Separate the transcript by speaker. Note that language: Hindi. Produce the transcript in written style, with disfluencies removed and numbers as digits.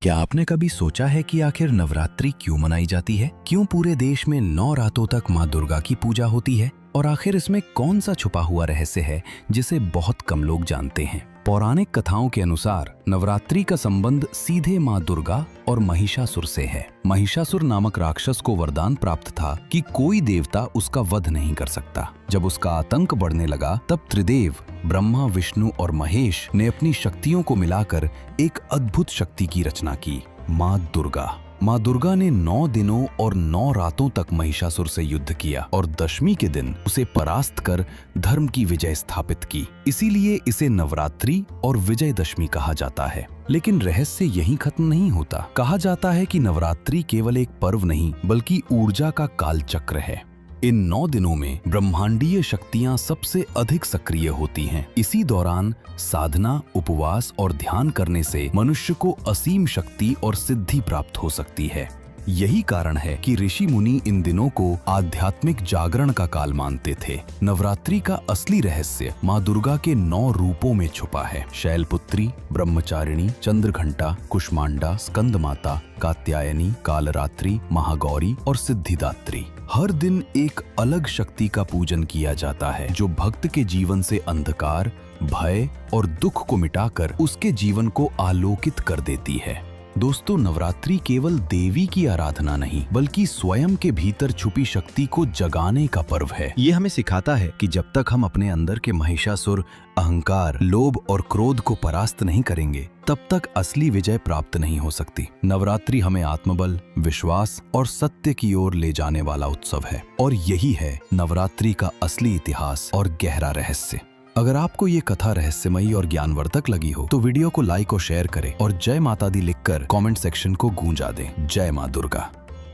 Speaker 1: क्या आपने कभी सोचा है कि आखिर नवरात्रि क्यों मनाई जाती है? क्यों पूरे देश में 9 रातों तक माँ दुर्गा की पूजा होती है? और आखिर इसमें कौन सा छुपा हुआ रहस्य है जिसे बहुत कम लोग जानते हैं? पौराणिक कथाओं के अनुसार नवरात्रि का संबंध सीधे माँ दुर्गा और महिषासुर से है। महिषासुर नामक राक्षस को वरदान प्राप्त था कि कोई देवता उसका वध नहीं कर सकता। जब उसका आतंक बढ़ने लगा तब त्रिदेव ब्रह्मा, विष्णु और महेश ने अपनी शक्तियों को मिलाकर एक अद्भुत शक्ति की रचना की, माँ दुर्गा। माँ दुर्गा ने 9 दिनों और 9 रातों तक महिषासुर से युद्ध किया और दशमी के दिन उसे परास्त कर धर्म की विजय स्थापित की। इसीलिए इसे नवरात्रि और विजयदशमी कहा जाता है। लेकिन रहस्य यहीं खत्म नहीं होता। कहा जाता है कि नवरात्रि केवल एक पर्व नहीं बल्कि ऊर्जा का कालचक्र है। इन 9 दिनों में ब्रह्मांडीय शक्तियां सबसे अधिक सक्रिय होती हैं। इसी दौरान साधना, उपवास और ध्यान करने से मनुष्य को असीम शक्ति और सिद्धि प्राप्त हो सकती है। यही कारण है कि ऋषि मुनि इन दिनों को आध्यात्मिक जागरण का काल मानते थे। नवरात्रि का असली रहस्य माँ दुर्गा के 9 रूपों में छुपा है। शैलपुत्री, ब्रह्मचारिणी, चंद्रघंटा, कुष्मांडा, स्कंदमाता, कात्यायनी, कालरात्रि, महागौरी और सिद्धिदात्री। हर दिन एक अलग शक्ति का पूजन किया जाता है जो भक्त के जीवन से अंधकार, भय और दुख को मिटाकर उसके जीवन को आलोकित कर देती है। दोस्तों, नवरात्रि केवल देवी की आराधना नहीं बल्कि स्वयं के भीतर छुपी शक्ति को जगाने का पर्व है। ये हमें सिखाता है कि जब तक हम अपने अंदर के महिषासुर, अहंकार, लोभ और क्रोध को परास्त नहीं करेंगे तब तक असली विजय प्राप्त नहीं हो सकती। नवरात्रि हमें आत्मबल, विश्वास और सत्य की ओर ले जाने वाला उत्सव है और यही है नवरात्रि का असली इतिहास और गहरा रहस्य। अगर आपको ये कथा रहस्यमयी और ज्ञानवर्धक लगी हो तो वीडियो को लाइक और शेयर करें और जय माता दी लिखकर कमेंट सेक्शन को गूंजा दें। जय मां दुर्गा।